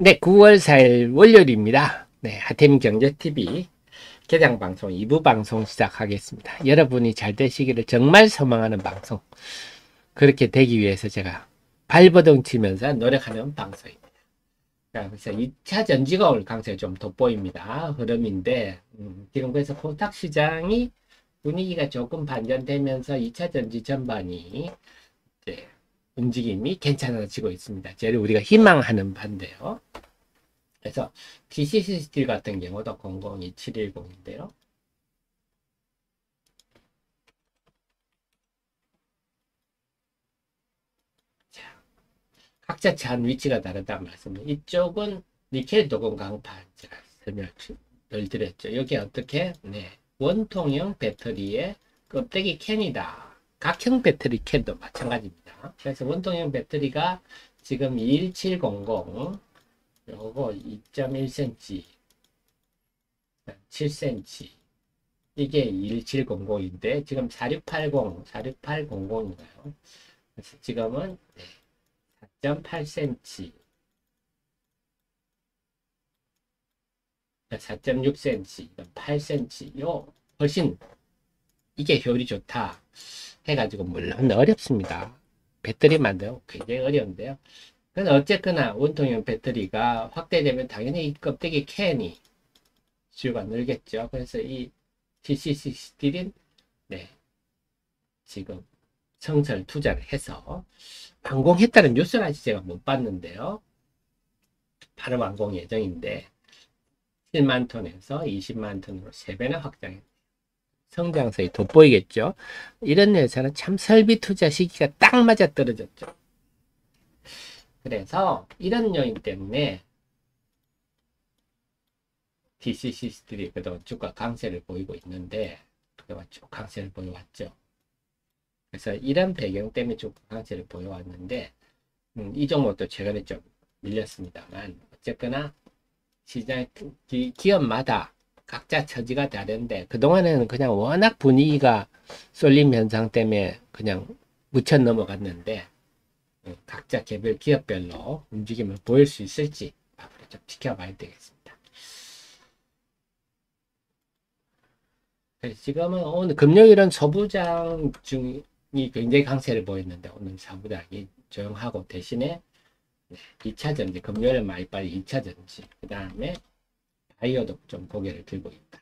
네, 9월 4일 월요일입니다. 네, 하태민 경제TV 개장방송 2부 방송 시작하겠습니다. 여러분이 잘 되시기를 정말 소망하는 방송. 그렇게 되기 위해서 제가 발버둥 치면서 노력하는 방송입니다. 자, 그래서 2차 전지가 오늘 강세가 좀 돋보입니다. 흐름인데, 지금 그래서 코스닥 시장이 분위기가 조금 반전되면서 2차 전지 전반이 이제 움직임이 괜찮아지고 있습니다. 제일 우리가 희망하는 반대요. 그래서 TCC 스틸 같은 경우도 002710인데요. 자, 각자 차한 위치가 다르다 말씀을. 이쪽은 니켈 도금 강판 제가 설명을 드렸죠. 여기 어떻게? 네, 원통형 배터리의 껍데기 캔이다. 각형 배터리 캔도 마찬가지입니다. 그래서 원통형 배터리가 지금 21700 요거 2.1cm 7cm 이게 1700인데 지금 4680, 46800인가요? 그래서 지금은 4.8cm, 4.6cm, 8cm, 요 훨씬 이게 효율이 좋다 해가지고 물론 어렵습니다. 배터리 만들고 굉장히 어려운데요. 그래서 어쨌거나 원통형 배터리가 확대되면 당연히 이 껍데기 캔이 수요가 늘겠죠. 그래서 이 TCC 스틸인 네, 지금 성설 투자를 해서 완공했다는 뉴스는 아직 제가 못 봤는데요. 바로 완공 예정인데 7만 톤에서 20만 톤으로 3배나 확장해 성장세에 돋보이겠죠. 이런 회사는 참 설비 투자 시기가 딱 맞아 떨어졌죠. 그래서 이런 요인 때문에 DCC 스틸이 그동안 주가 강세를 보이고 있는데 그동안 쭉 강세를 보여왔죠. 그래서 이런 배경 때문에 주가 강세를 보여왔는데 이 종목도 최근에 좀 밀렸습니다만 어쨌거나 시장 기업마다 각자 처지가 다른데 그동안에는 그냥 워낙 분위기가 쏠림 현상 때문에 그냥 묻혀 넘어갔는데 각자 개별 기업별로 움직임을 보일 수 있을지 앞으로 좀 지켜봐야 되겠습니다. 그래서 지금은 오늘 금요일은 소부장 중이 굉장히 강세를 보였는데 오늘 소부장이 조용하고 대신에 2차 전지, 금요일에 많이 빠진 2차 전지, 그 다음에 바이오도 좀 고개를 들고 있다.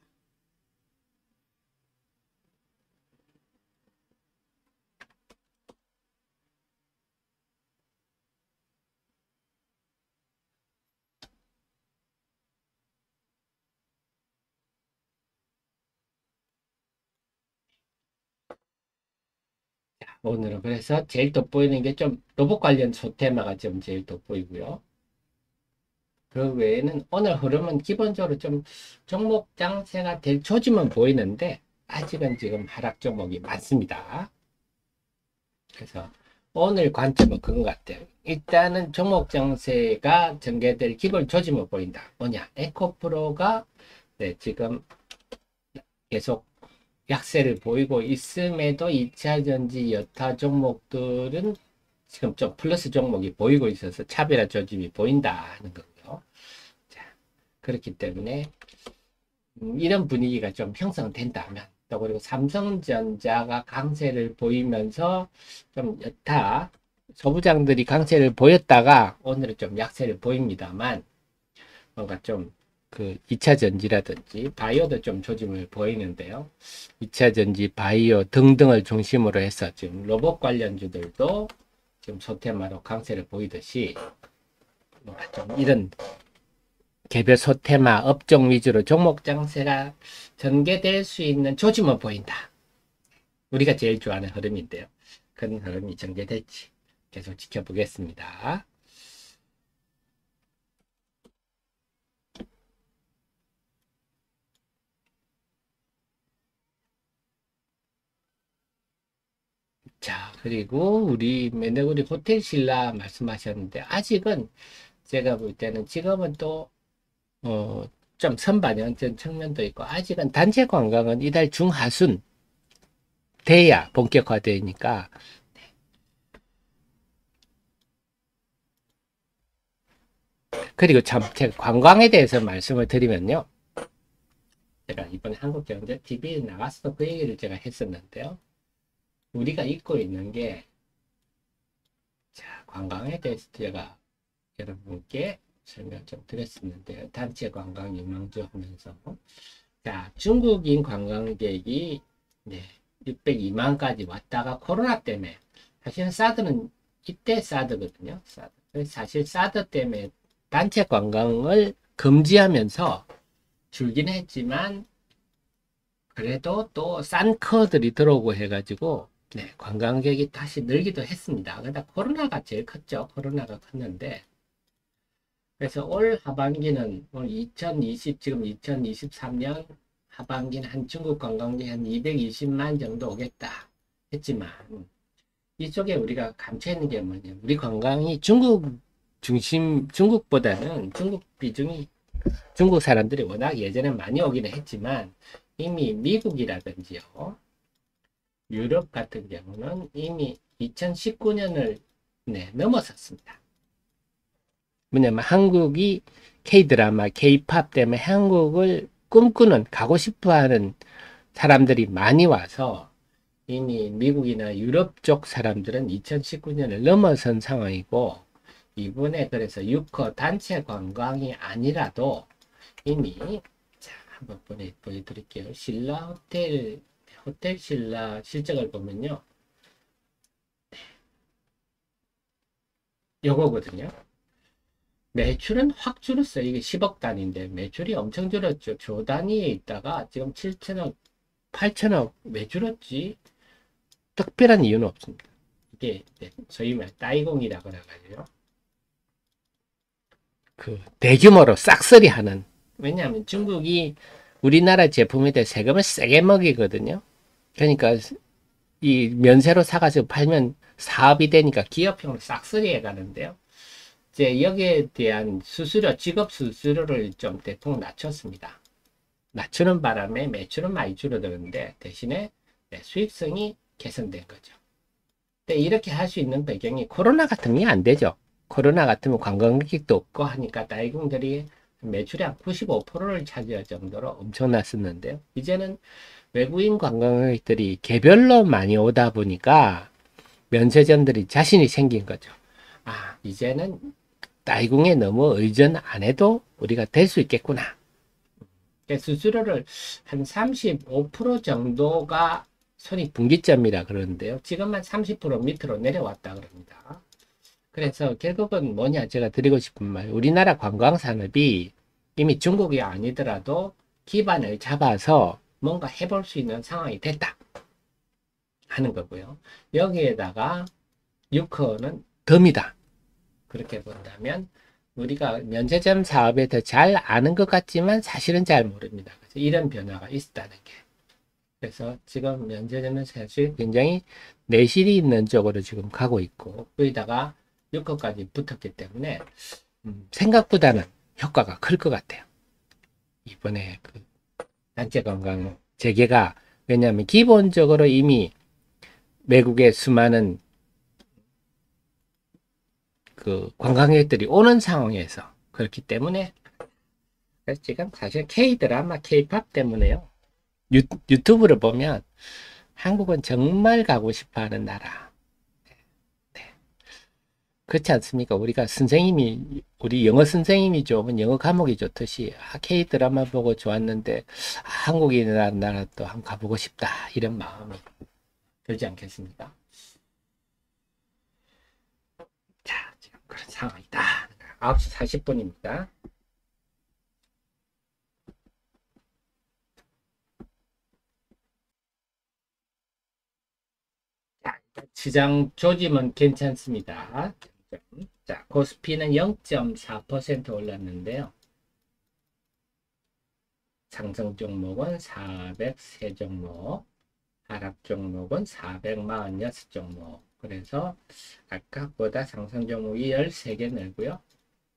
오늘은 그래서 제일 돋보이는 게 좀 로봇 관련 소테마가 좀 제일 돋보이고요. 그 외에는 오늘 흐름은 기본적으로 좀 종목 장세가 될 조짐은 보이는데 아직은 지금 하락 종목이 많습니다. 그래서 오늘 관점은 그건 같아요. 일단은 종목 장세가 전개될 기본 조짐을 보인다. 뭐냐? 에코프로가 네, 지금 계속 약세를 보이고 있음에도 2차전지 여타 종목들은 지금 좀 플러스 종목이 보이고 있어서 차별화 조짐이 보인다는 거고요. 자, 그렇기 때문에 이런 분위기가 좀 형성된다면 또 그리고 삼성전자가 강세를 보이면서 좀 여타 소부장들이 강세를 보였다가 오늘은 좀 약세를 보입니다만 뭔가 좀 그 2차 전지라든지 바이오도 좀 조짐을 보이는데요. 2차 전지, 바이오 등등을 중심으로 해서 지금 로봇 관련주들도 지금 소테마로 강세를 보이듯이 뭔가 좀 이런 개별 소테마 업종 위주로 종목 장세가 전개될 수 있는 조짐은 보인다. 우리가 제일 좋아하는 흐름인데요. 그런 흐름이 전개될지 계속 지켜보겠습니다. 자, 그리고 우리 맨날 호텔 신라 말씀하셨는데 아직은 제가 볼 때는 지금은 또 좀 선반영된 측면도 있고 아직은 단체 관광은 이달 중하순 돼야 본격화되니까 그리고 참, 제가 관광에 대해서 말씀을 드리면요. 제가 이번에 한국경제TV에 나가서 그 얘기를 제가 했었는데요. 우리가 잊고 있는 게, 자, 관광에 대해서 제가 여러분께 설명 좀 드렸었는데요. 단체 관광 유망주 하면서. 자, 중국인 관광객이, 네, 602만까지 왔다가 코로나 때문에, 사실은 사드는 이때 사드거든요. 사드. 사실 사드 때문에 단체 관광을 금지하면서 줄긴 했지만, 그래도 또 싼 커들이 들어오고 해가지고, 네, 관광객이 다시 늘기도 했습니다. 근데 코로나가 제일 컸죠. 코로나가 컸는데, 그래서 올 하반기는, 올 2020, 지금 2023년 하반기는 한 중국 관광객 한 220만 정도 오겠다 했지만, 이쪽에 우리가 감춰 있는 게 뭐냐. 우리 관광이 중국 중심, 중국보다는 중국 비중이, 중국 사람들이 워낙 예전에 많이 오기는 했지만, 이미 미국이라든지요, 유럽 같은 경우는 이미 2019년을 넘어섰습니다. 뭐냐면 한국이 K-드라마, K-팝 때문에 한국을 꿈꾸는, 가고 싶어하는 사람들이 많이 와서 이미 미국이나 유럽 쪽 사람들은 2019년을 넘어선 상황이고, 이번에 그래서 유커 단체 관광이 아니라도 이미, 자, 한번 보여드릴게요. 신라 호텔 신라 실적을 보면요. 요거거든요. 매출은 확 줄었어요. 이게 10억 단위인데 매출이 엄청 줄었죠. 조 단위에 있다가 지금 7천억, 8천억 왜 줄었지? 특별한 이유는 없습니다. 이게 소위 말 따이공이라 그래가지고 그 대규모로 싹쓸이 하는, 왜냐하면 중국이 우리나라 제품에 대해 세금을 세게 먹이거든요. 그러니까 이 면세로 사가지고 팔면 사업이 되니까 기업형으로 싹쓸이 해가는데요. 이제 여기에 대한 수수료, 직업 수수료를 좀 대폭 낮췄습니다. 낮추는 바람에 매출은 많이 줄어드는데 대신에 수익성이 개선된 거죠. 근데 이렇게 할 수 있는 배경이 코로나 같으면 안 되죠. 코로나 같으면 관광객도 없고 하니까 다이공들이 매출의 한 95%를 차지할 정도로 엄청났었는데요. 이제는 외국인 관광객들이 개별로 많이 오다 보니까 면세점들이 자신이 생긴 거죠. 아, 이제는 다이공에 너무 의존 안 해도 우리가 될 수 있겠구나. 수수료를 한 35% 정도가 손익분기점이라 그러는데요. 지금은 30% 밑으로 내려왔다 그럽니다. 그래서 결국은 뭐냐, 제가 드리고 싶은 말, 우리나라 관광산업이 이미 중국이 아니더라도 기반을 잡아서 뭔가 해볼 수 있는 상황이 됐다 하는 거고요. 여기에다가 유커는 덤이다. 그렇게 본다면 우리가 면세점 사업에 더 잘 아는 것 같지만 사실은 잘 모릅니다. 그래서 이런 변화가 있었다는 게. 그래서 지금 면세점은 사실 굉장히 내실이 있는 쪽으로 지금 가고 있고, 거기다가 유커까지 붙었기 때문에 생각보다는 효과가 클 것 같아요. 이번에 그 단체 관광 재개가, 왜냐하면 기본적으로 이미 외국의 수많은 그 관광객들이 오는 상황에서 그렇기 때문에, 그래서 지금 사실 K-드라마, K-팝 때문에요. 유튜브를 보면 한국은 정말 가고 싶어 하는 나라. 네. 그렇지 않습니까? 우리가 선생님이, 우리 영어 선생님이 좋으면 영어 과목이 좋듯이, 아, K-드라마 보고 좋았는데, 아, 한국이라는 나라 또 한번 가보고 싶다. 이런 마음이 들지 않겠습니까? 자, 지금 그런 상황이다. 9시 40분입니다. 시장 조짐은 괜찮습니다. 자, 코스피는 0.4% 올랐는데요. 상승 종목은 403 종목, 하락 종목은 446 종목. 그래서 아까보다 상승 종목이 13개 늘고요.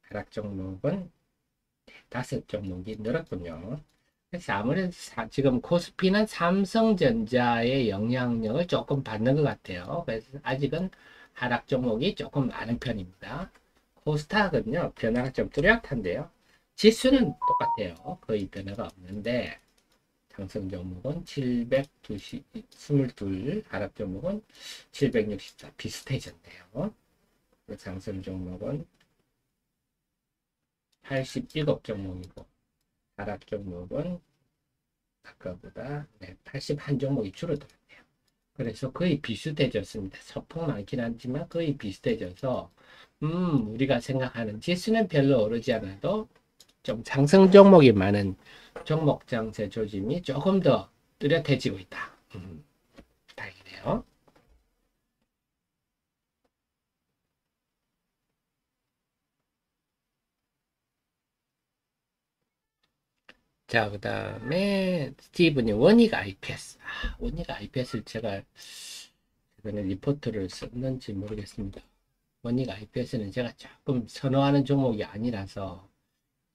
하락 종목은 5 종목이 늘었군요. 그래서 아무래도 지금 코스피는 삼성전자의 영향력을 조금 받는 것 같아요. 그래서 아직은 하락 종목이 조금 많은 편입니다. 코스닥은요, 변화가 좀 뚜렷한데요. 지수는 똑같아요. 거의 변화가 없는데, 상승 종목은 722, 하락 종목은 764 비슷해졌네요. 상승 종목은 87 종목이고, 하락 종목은 아까보다 81 종목이 줄어들었네요. 그래서 거의 비슷해졌습니다. 소폭 많긴 하지만 거의 비슷해져서 우리가 생각하는 지수는 별로 오르지 않아도 좀 상승 종목이 많은 종목 장세 조짐이 조금 더 뚜렷해지고 있다. 다행이네요. 자, 그 다음에 스티븐이 원익 IPS. 원익 IPS를 제가 이번에 리포트를 썼는지 모르겠습니다. 원익 IPS는 제가 조금 선호하는 종목이 아니라서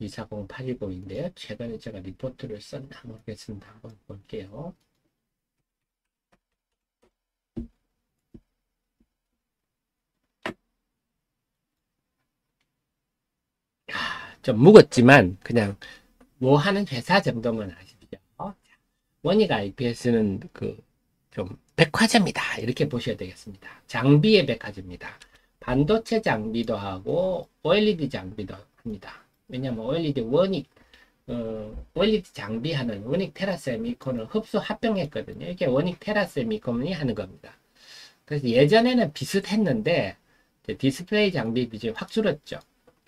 240810인데요. 최근에 제가 리포트를 썼나 모르겠습니다. 한번 볼게요. 좀 묵었지만 그냥 뭐 하는 회사 정도만 아십시오. 원익 IPS는 그 좀 백화점이다 이렇게 보셔야 되겠습니다. 장비의 백화점입니다. 반도체 장비도 하고 OLED 장비도 합니다. 왜냐하면 OLED 원익 장비하는 원익 테라세미콘을 흡수 합병했거든요. 이게 원익 테라세미콘이 하는 겁니다. 그래서 예전에는 비슷했는데 디스플레이 장비 비중이 확 줄었죠.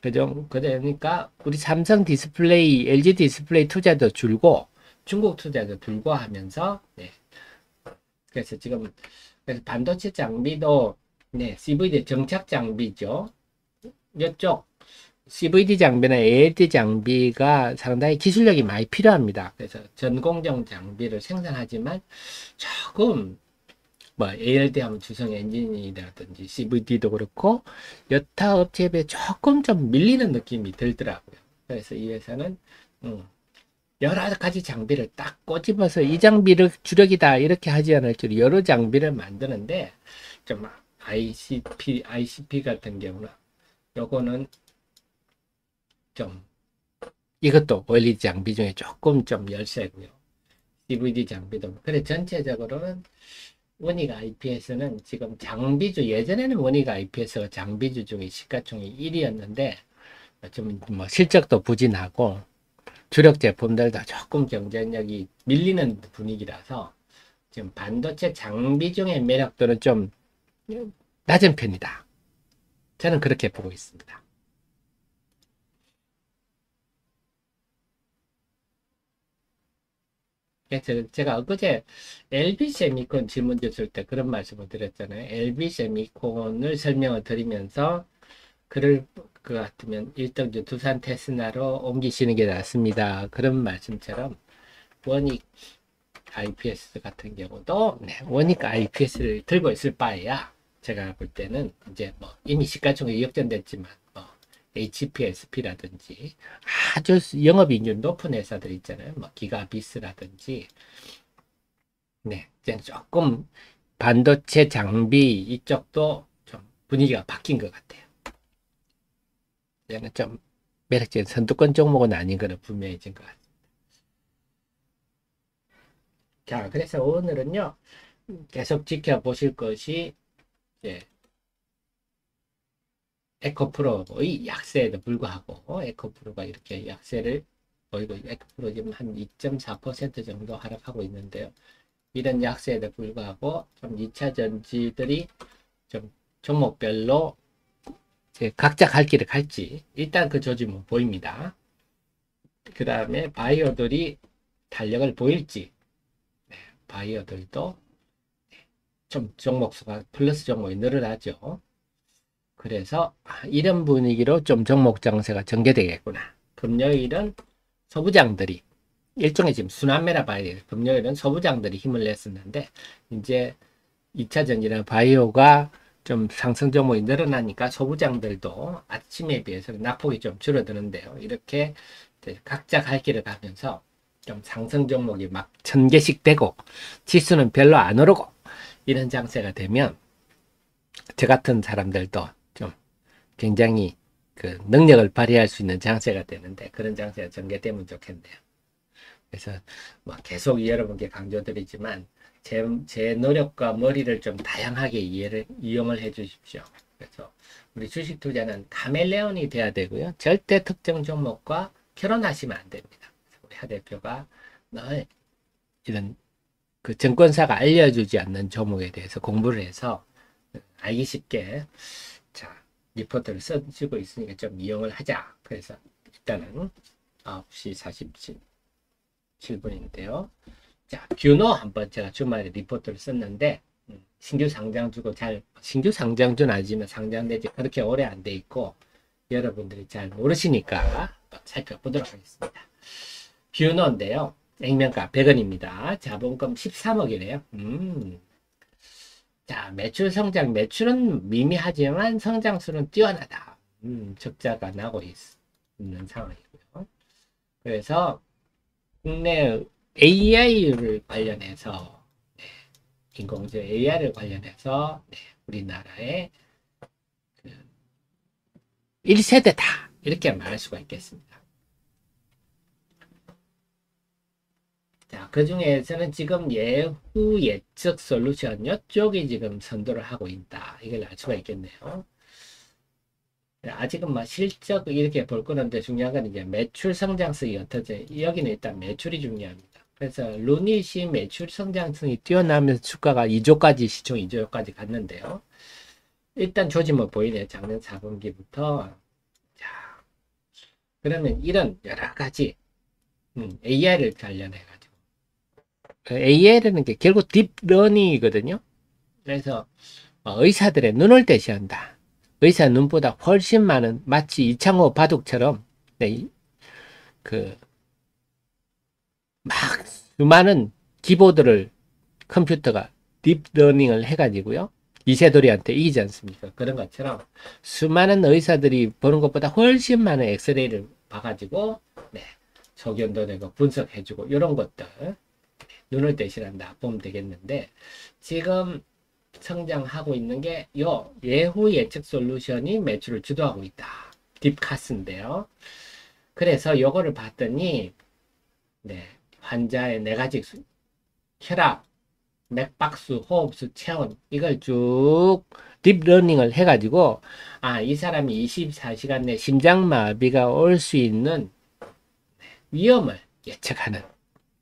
그죠? 그러니까 우리 삼성 디스플레이, LG 디스플레이 투자도 줄고 중국 투자도 줄고 하면서 그래서 지금 그래서 반도체 장비도 CVD 정착 장비죠. 이쪽 CVD 장비나 ALD 장비가 상당히 기술력이 많이 필요합니다. 그래서 전공정 장비를 생산하지만 조금 뭐 ALD 하면 주성 엔진이라든지 CVD도 그렇고 여타 업체에 비해 조금 좀 밀리는 느낌이 들더라고요. 그래서 이 회사는 여러 가지 장비를 딱 꼬집어서 이 장비를 주력이다 이렇게 하지 않을 줄 여러 장비를 만드는데 좀 ICP 같은 경우는 요거는 좀 이것도 OLED 장비 중에 조금 좀 열세고요. DVD 장비도 그래 전체적으로는 원익 IPS는 지금 장비주 예전에는 원익 IPS가 장비주 중에 시가총액 1위였는데 좀 뭐 실적도 부진하고 주력 제품들도 조금 경쟁력이 밀리는 분위기라서 지금 반도체 장비 중에 매력도는 좀 낮은 편이다. 저는 그렇게 보고 있습니다. 그래서 제가 엊그제 LB세미콘 질문 줬을 때 그런 말씀을 드렸잖아요. LB세미콘을 설명을 드리면서 그럴 것 같으면 일등주 두산 테스나로 옮기시는 게 낫습니다. 그런 말씀처럼 원익 IPS 같은 경우도 원익 IPS를 들고 있을 바에야 제가 볼 때는 이제 뭐 이미 시가총액이 역전됐지만 HPSP라든지 아주 영업이익률 높은 회사들 있잖아요. 뭐 기가비스라든지 이제 조금 반도체 장비 이쪽도 좀 분위기가 바뀐 것 같아요. 얘는 좀 매력적인 선두권 종목은 아닌 거는 분명해진 것 같아요. 자, 그래서 오늘은요 계속 지켜보실 것이 이제 에코프로의 약세에도 불구하고 에코프로가 이렇게 약세를 보이고 에코프로 지금 한 2.4% 정도 하락하고 있는데요. 이런 약세에도 불구하고 좀 2차 전지들이 좀 종목별로 이제 각자 갈 길을 갈지 일단 그 조짐은 보입니다. 그 다음에 바이오들이 탄력을 보일지 바이오들도 좀 종목 수가 플러스 종목이 늘어나죠. 그래서 이런 분위기로 좀 종목 장세가 전개되겠구나. 금요일은 소부장들이 일종의 지금 순환매라 봐야 돼요. 금요일은 소부장들이 힘을 냈었는데 이제 2차 전지나 바이오가 좀 상승 종목이 늘어나니까 소부장들도 아침에 비해서는 낙폭이 좀 줄어드는데요. 이렇게 각자 갈 길을 가면서 좀 상승 종목이 막 1000개씩 되고 지수는 별로 안 오르고 이런 장세가 되면 저 같은 사람들도 좀 굉장히 그 능력을 발휘할 수 있는 장세가 되는데 그런 장세가 전개되면 좋겠네요. 그래서 뭐 계속 여러분께 강조드리지만 제 노력과 머리를 좀 다양하게 이용을 해 주십시오. 그래서 우리 주식 투자는 카멜레온이 돼야 되고요. 절대 특정 종목과 결혼하시면 안 됩니다. 우리 하 대표가 늘 이런 그 증권사가 알려주지 않는 종목에 대해서 공부를 해서 알기 쉽게 자 리포트를 써주고 있으니까 좀 이용을 하자. 그래서 일단은 9시 47분인데요. 자, 뷰노 한번 제가 주말에 리포트를 썼는데 신규 상장주고 신규 상장주는 아니지만 상장된 지 그렇게 오래 안 돼 있고 여러분들이 잘 모르시니까 살펴보도록 하겠습니다. 뷰노인데요. 액면가 100원입니다. 자본금 13억이래요. 자, 매출 성장, 매출은 미미하지만 성장수는 뛰어나다. 적자가 나고 있는 상황이고요. 그래서 국내 AI를 관련해서 인공지능 AI를 관련해서 우리나라의 그 1세대다 이렇게 말할 수가 있겠습니다. 자, 그 중에서는 지금 예후 예측 솔루션 이쪽이 지금 선도를 하고 있다. 이걸 알 수가 있겠네요. 아직은 뭐 실적 이렇게 볼 거는데 중요한 건 이제 매출 성장성이 어떠죠? 여기는 일단 매출이 중요합니다. 그래서 루닛이 매출 성장성이 뛰어나면서 주가가 2조까지 시총 2조까지 갔는데요. 일단 조짐은 보이네요. 작년 4분기부터. 자, 그러면 이런 여러 가지 AI를 관련해 가지고 AI라는 게 결국 딥러닝이거든요. 그래서 의사들의 눈을 대시한다. 의사 눈보다 훨씬 많은 마치 이창호 바둑처럼 막 수많은 기보드를 컴퓨터가 딥러닝을 해가지고요. 이세돌이한테 이기지 않습니까? 그런 것처럼 수많은 의사들이 보는 것보다 훨씬 많은 엑스레이를 봐가지고 소견도 내고 분석해주고 이런 것들 눈을 대신한다 보면 되겠는데 지금 성장하고 있는 게 요 예후 예측 솔루션이 매출을 주도하고 있다. 딥카스인데요. 그래서 요거를 봤더니 환자의 4가지 혈압, 맥박수, 호흡수, 체온 이걸 쭉 딥러닝을 해가지고 이 사람이 24시간 내 심장마비가 올 수 있는 위험을 예측하는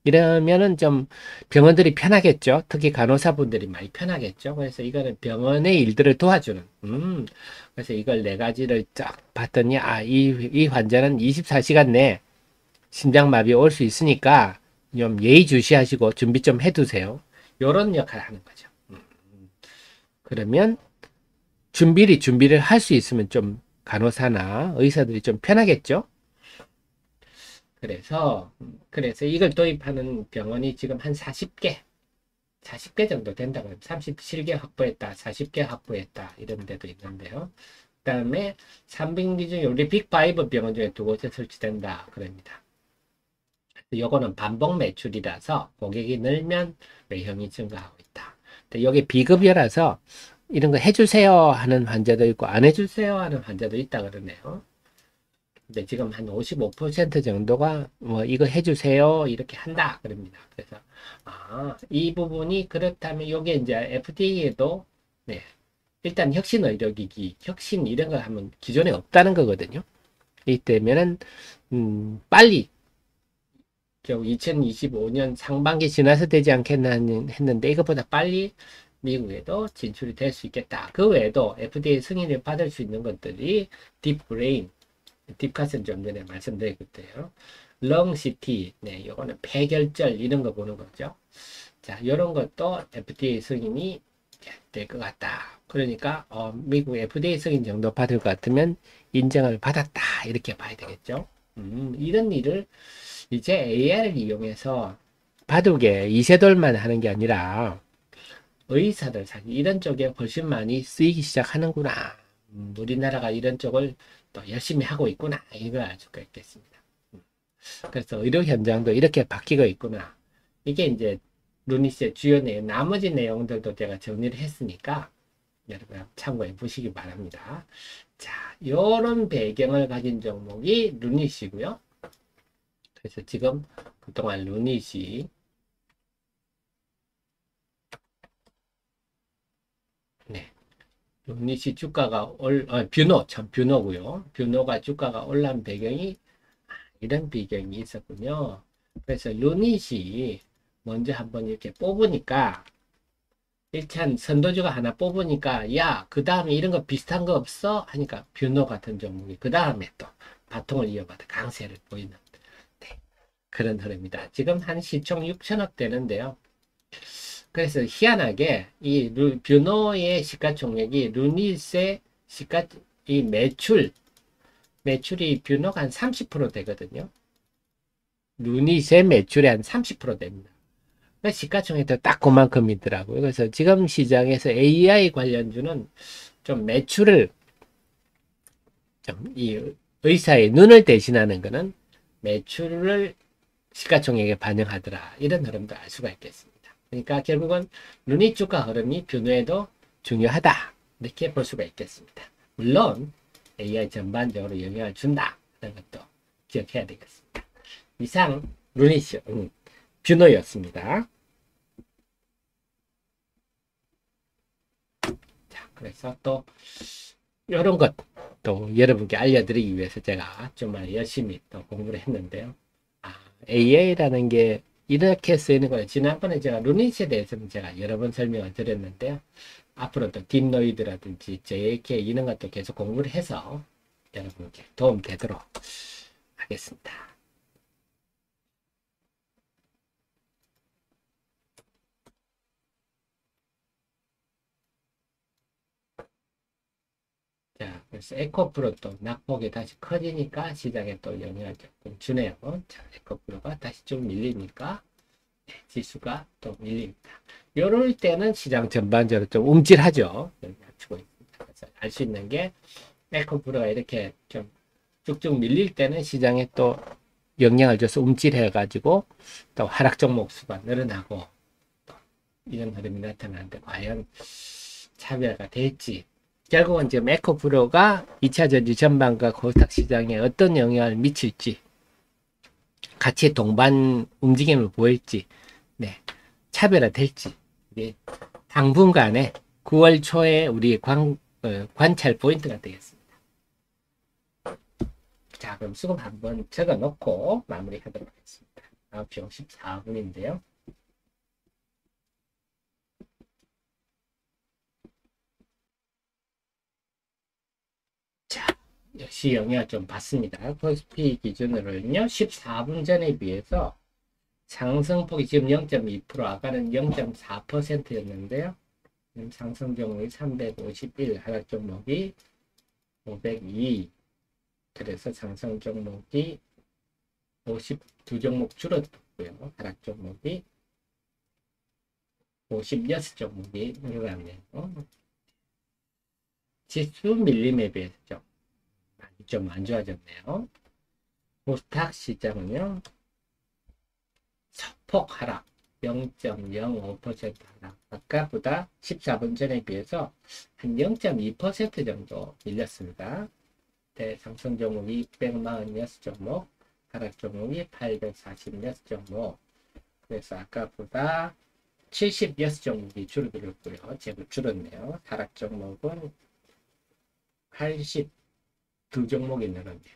이러면은 좀 병원들이 편하겠죠. 특히 간호사분들이 많이 편하겠죠. 그래서 이거는 병원의 일들을 도와주는. 그래서 이걸 4가지를 쫙 봤더니 이 환자는 24시간 내에 심장마비 올 수 있으니까 좀 예의주시하시고 준비 좀 해두세요. 요런 역할을 하는 거죠. 그러면 준비를 할 수 있으면 좀 간호사나 의사들이 좀 편하겠죠. 그래서 이걸 도입하는 병원이 지금 한 40개 정도 된다고 해요. 37개 확보했다, 40개 확보했다 이런 데도 있는데요. 그 다음에 300개 중에 우리 빅5 병원 중에 2곳에 설치된다 그럽니다. 요거는 반복 매출이라서 고객이 늘면 외형이 증가하고 있다. 근데 여기 비급여라서 이런 거 해주세요 하는 환자도 있고 안 해주세요 하는 환자도 있다 그러네요. 근데 지금 한 55% 정도가 뭐 이거 해주세요 이렇게 한다 그럽니다. 그래서 이 부분이 그렇다면 요게 이제 FDA에도 일단 혁신 의료기기 혁신 이런 거 하면 기존에 없다는 거거든요. 이때면은 빨리 2025년 상반기 지나서 되지 않겠나 했는데 이것보다 빨리 미국에도 진출이 될 수 있겠다. 그 외에도 FDA 승인을 받을 수 있는 것들이 딥브레인 딥카스는 좀 전에 말씀드렸고요. 렁CT, 요거는 폐결절 이런 거 보는 거죠. 자, 요런 것도 FDA 승인이 될 것 같다. 그러니까 미국 FDA 승인 정도 받을 것 같으면 인정을 받았다. 이렇게 봐야 되겠죠. 이런 일을 이제 AI를 이용해서 바둑에 이세돌만 하는 게 아니라 의사들 사실 이런 쪽에 훨씬 많이 쓰이기 시작하는구나. 우리나라가 이런 쪽을 또 열심히 하고 있구나. 이걸 알 수가 있겠습니다. 그래서 의료 현장도 이렇게 바뀌고 있구나. 이게 이제 루닛의 주요 내용, 나머지 내용들도 제가 정리를 했으니까 여러분 참고해 보시기 바랍니다. 자, 요런 배경을 가진 종목이 루닛이고요. 그래서 지금 그동안 루닛이 네, 루닛이 주가가 뷰노고요. 뷰노가 주가가 올라온 배경이 이런 배경이 있었군요. 그래서 루닛이 먼저 한번 이렇게 뽑으니까 일단 선도주가 하나 뽑으니까 야, 그 다음에 이런 거 비슷한 거 없어? 하니까 뷰노 같은 종목이 그 다음에 또 바통을 이어받아 강세를 보이는 네, 그런 흐름입니다. 지금 한 시총 6천억 되는데요. 그래서 희한하게 이 뷰노의 시가총액이 루닛의 시가 이 매출이 뷰노가 한 30% 되거든요. 루닛의 매출이 한 30% 됩니다. 시가총액도 딱 그만큼이더라고요. 그래서 지금 시장에서 AI 관련주는 좀 매출을 좀 이 의사의 눈을 대신하는 거는 매출을 시가총액에 반영하더라. 이런 흐름도 알 수가 있겠습니다. 그러니까 결국은 루닛 주가 흐름이 뷰노에도 중요하다. 이렇게 볼 수가 있겠습니다. 물론 AI 전반적으로 영향을 준다. 이런 것도 기억해야 되겠습니다. 이상 루닛 뷰노였습니다. 자, 그래서 또 이런 것 또 여러분께 알려드리기 위해서 제가 정말 열심히 또 공부를 했는데요. AI라는 게 이렇게 쓰이는 거예요. 지난번에 제가 루닛에 대해서는 제가 여러 번 설명을 드렸는데요. 앞으로도 딥노이드라든지 JK 이런 것도 계속 공부를 해서 여러분께 도움 되도록 하겠습니다. 자, 그래서 에코프로 또 낙폭이 다시 커지니까 시장에 또 영향을 조금 주네요. 자, 에코프로가 다시 좀 밀리니까 지수가 또 밀립니다. 이럴 때는 시장 전반적으로 좀 움찔하죠. 주고 있습니다. 그래서 알 수 있는 게 에코프로가 이렇게 좀 쭉쭉 밀릴 때는 시장에 또 영향을 줘서 움찔해가지고 또 하락 종목 수가 늘어나고 또 이런 흐름이 나타나는데 과연 차별화가 될지 결국은 지금 에코프로가 2차 전지 전반과 코스닥 시장에 어떤 영향을 미칠지 같이 동반 움직임을 보일지 네, 차별화될지 당분간에 9월 초에 우리 관찰 포인트가 되겠습니다. 자, 그럼 수급 한번 적어 놓고 마무리하도록 하겠습니다. 9시 54분인데요. 자, 역시 영향을 좀 받습니다. 코스피 기준으로는요, 14분 전에 비해서 상승폭이 지금 0.2%, 아까는 0.4%였는데요. 상승 종목이 351, 하락 종목이 502. 그래서 상승 종목이 52종목 줄어들었고요. 하락 종목이 56종목이 늘어났네요. 지수 밀림에 비해서 좀 안 좋아졌네요. 코스닥 시장은요. 소폭 하락 0.05% 하락. 아까보다 14분 전에 비해서 한 0.2% 정도 밀렸습니다. 상승 종목이 646종목, 하락 종목이 846종목. 그래서 아까보다 76종목이 줄어들었고요. 제법 줄었네요. 하락 종목은 82종목이 늘었네요.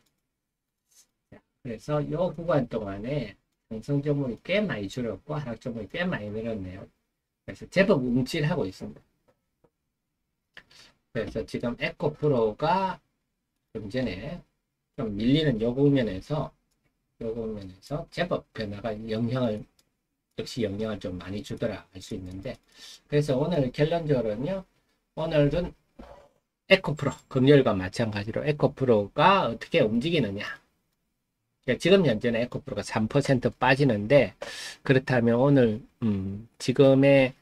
그래서 이 구간 동안에 상승 종목이 꽤 많이 줄었고 하락 종목이 꽤 많이 늘었네요. 그래서 제법 움찔하고 있습니다. 그래서 지금 에코프로가 좀 전에 좀 밀리는 요 국면에서 제법 변화가 역시 영향을 좀 많이 주더라 할 수 있는데 그래서 오늘 결론적으로는요. 오늘은 에코프로 금요일과 마찬가지로 에코프로가 어떻게 움직이느냐. 그러니까 지금 현재는 에코프로가 3% 빠지는데 그렇다면 오늘 지금의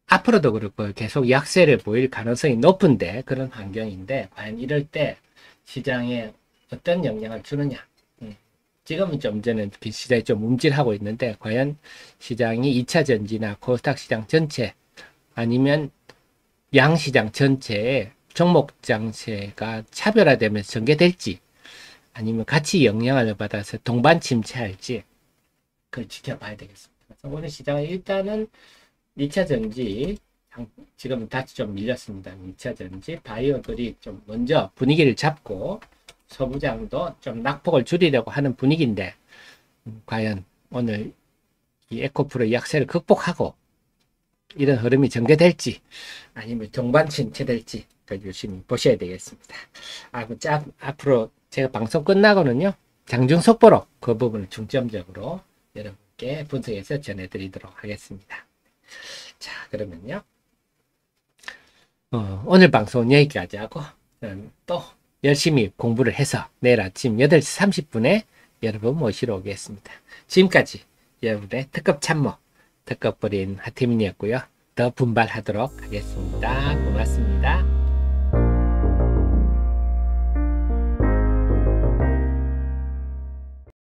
앞으로도 그렇고 계속 약세를 보일 가능성이 높은데 그런 환경인데 과연 이럴 때 시장에 어떤 영향을 주느냐. 지금은 좀 전에 시장이 좀 움찔하고 있는데 과연 시장이 2차 전지나 코스닥 시장 전체 아니면 양시장 전체에 종목 장세가 차별화되면서 전개될지 아니면 같이 영향을 받아서 동반 침체할지 그걸 지켜봐야 되겠습니다. 그래서 오늘 시장은 일단은 2차 전지 지금 다시 좀 밀렸습니다. 2차 전지 바이오들이 좀 먼저 분위기를 잡고 소부장도 좀 낙폭을 줄이려고 하는 분위기인데 과연 오늘 이 에코프로 약세를 극복하고 이런 흐름이 전개될지 아니면 동반 침체될지 열심히 보셔야 되겠습니다. 앞으로 제가 방송 끝나고는요 장중 속보로 그 부분을 중점적으로 여러분께 분석해서 전해드리도록 하겠습니다. 자, 그러면요 오늘 방송은 여기까지 하고 또 열심히 공부를 해서 내일 아침 8시 30분에 여러분 모시러 오겠습니다. 지금까지 여러분의 특급 참모 특급 버린 하태민이었고요. 더 분발하도록 하겠습니다. 고맙습니다.